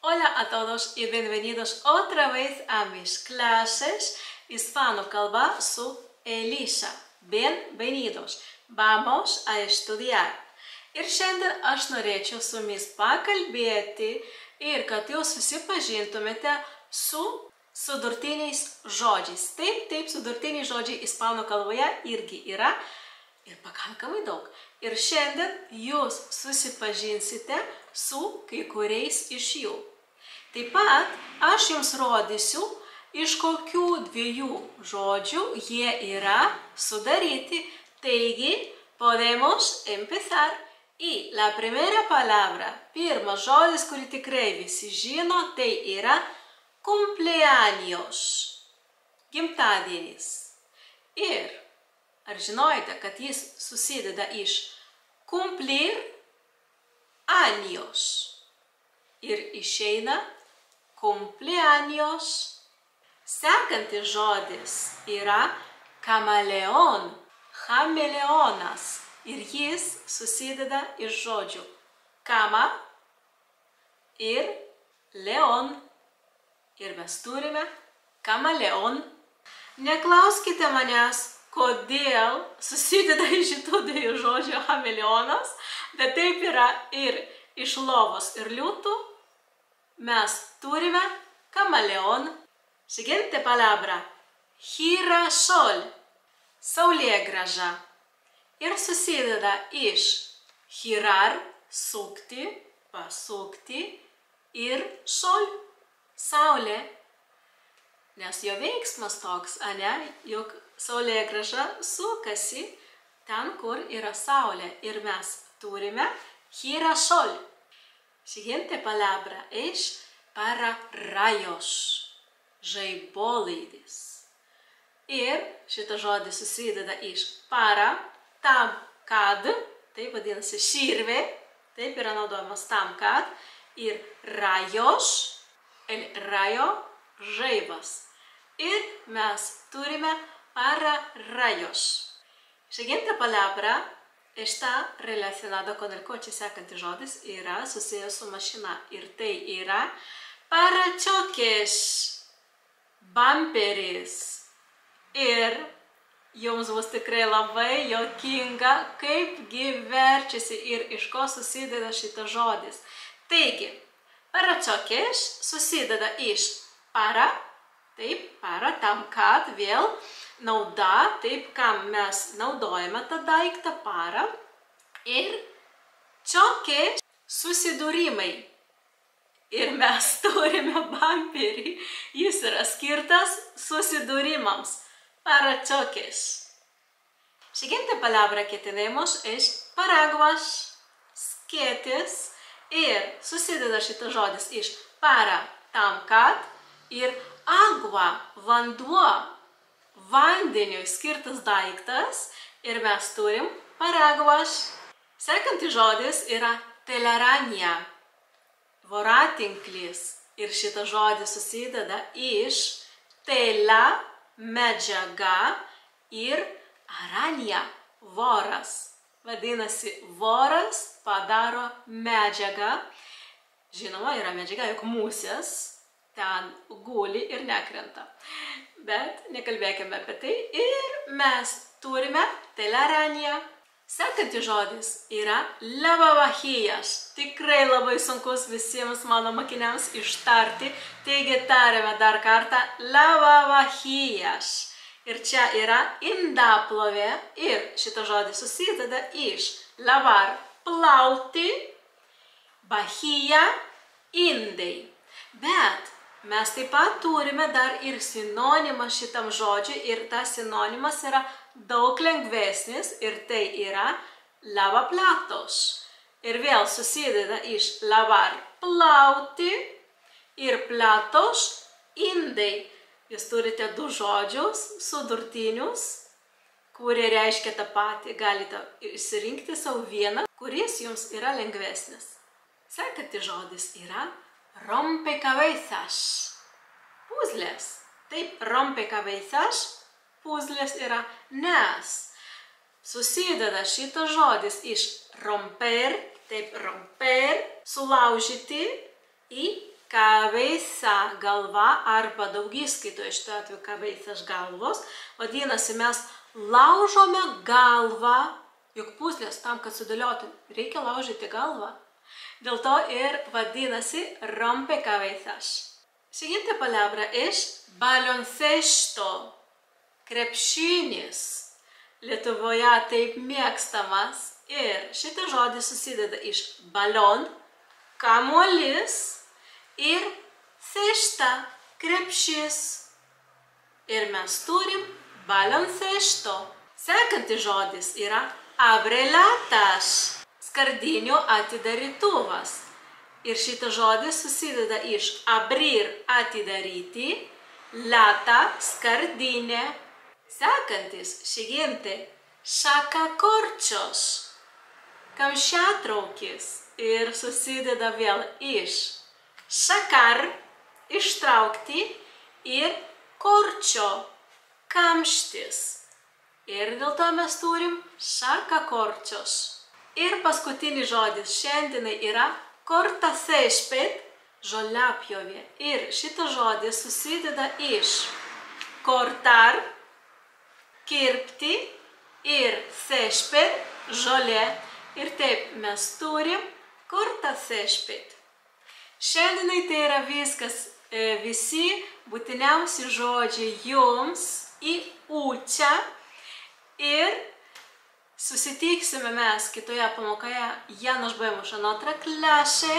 Hola a todos y bienvenidos otra vez a mis clases Hispano Calva su Elisa. Bienvenidos. Vamos a estudiar. Ir šiandien aš norėčiau su jumis pakalbėti ir kad jūs susipažintumėte su sudurtiniais žodžiais. Taip, sudurtiniai žodžiai ispanų kalboje irgi yra ir pakankamai daug. Ir šiandien jūs susipažinsite su kai kuriais iš jų. Taip pat aš jums rodysiu, iš kokių dviejų žodžių jie yra sudaryti. Taigi, podemos empezar. Y la primera palabra, pirmas žodis, kurį tikrai visi žino, tai yra cumpleaños, gimtadienis. Ir ar žinojate, kad jis susideda iš cumplir años ir išeina cumpleaños. Sekantis žodis yra camaleón, chameleonas. Ir jis susideda iš žodžių kama ir leon. Ir mes turime kamaleon. Neklauskite manęs, kodėl susideda iš šitų dviejų žodžių chameleonas, bet taip yra ir iš lovos ir liūtų. Mes turime kamaleon. Siguiente palabra, girasol, saulėgrąža. Ir susideda iš girar, sukti, pasukti ir sol, saulė. Nes jo veiksmas toks, ane, juk saulėgrąža sukasi ten, kur yra saulė. Ir mes turime girasol. Siguiente palabra es pararrayos, žaibolaidis. Ir šitas žodis susideda iš para, tam, kad, taip vadinasi širvė, taip yra naudojamas tam, kad, ir rajos, el rayo, žaibas. Ir mes turime pararrayos. Siguiente palabra está relacionada con el coche. Sekantis žodis yra susijęs su mašina. Ir tai yra parachoques, bumperis. Ir jums bus tikrai labai juokinga, kaipgi verčiasi ir iš ko susideda šitas žodis. Taigi, parachoques susideda iš para, taip, para, tam, kad vėl nauda, taip, kam mes naudojame tą daiktą para, ir choques susidūrimai. Ir mes turime bumperį, jis yra skirtas susidūrimams. Parachoques. Siguiente palabra que tenemos es paraguas, skėtis. Ir susideda šitas žodis iš para, tam, kad, ir agua, vanduo, vandeniui skirtas daiktas. Ir mes turim paraguas. Sekantis žodis yra telaraña, voratinklis. Ir šitas žodis susideda iš tela, medžiaga, ir araña, voras. Vadinasi, voras padaro medžiagą. Žinoma, yra medžiaga, juk musės ten guli ir nekrenta. Bet nekalbėkime apie tai. Ir mes turime telaraña. Sekantis žodis yra lavavajillas. Tikrai labai sunkus visiems mano mokiniams ištarti. Taigi tariame dar kartą lavavajillas. Ir čia yra indaplovė. Ir šitas žodis susideda iš lavar, plauti, vajilla, indai. Bet mes taip pat turime dar ir sinonimą šitam žodžiui. Ir tas sinonimas yra daug lengvesnis, ir tai yra lavaplatos. Ir vėl susideda iš lavar, plauti, ir platos, indai. Jūs turite du žodžius sudurtinius, kurie reiškia tą patį. Galite išsirinkti savo vieną, kuris jums yra lengvesnis. Sekantis žodis yra rompecabezas, puzlės. Taip, rompecabezas, puzlės yra, nes susideda šitas žodis iš romper, taip, romper, sulaužyti, į cabeza galva arba daugiskaitoje šituo atveju cabezas galvos. Vadinasi, mes laužome galvą, juk puzlės tam, kad sudėliotum, reikia laužyti galvą. Dėl to ir vadinasi rompecabezas. Siguiente palabra es baloncesto, krepšinis. Lietuvoje taip mėgstamas ir šitas žodis susideda iš balon, kamuolys ir cesta, krepšys. Ir mes turim baloncesto. Sekantis žodis yra abrelatas, skardinių atidarytuvas. Ir šitas žodis susideda iš abrir, atidaryti, lata, skardinė. Sekantis, siguiente, sacacorchos, kamščiatraukis. Ir susideda vėl iš sacar, ištraukti, ir corcho, kamštis. Ir dėl to mes turim sacacorchos. Ir paskutinis žodis šiandienai yra cortacésped, žoliapjovė. Ir šitas žodis susideda iš cortar, kirpti, ir césped, žolė. Ir taip mes turim cortacésped. Šiandienai tai yra viskas, visi būtiniausi žodžiai jums į učią. Ir susitiksime mes kitoje pamokoje. Ya nos vemos en otra clase.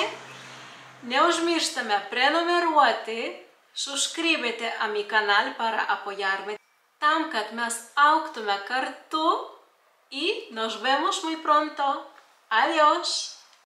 Neužmirštame prenumeruoti, suscríbete a mi canal para apoyarme, tam, kad mes augtume kartu y nos vemos muy pronto. Adiós.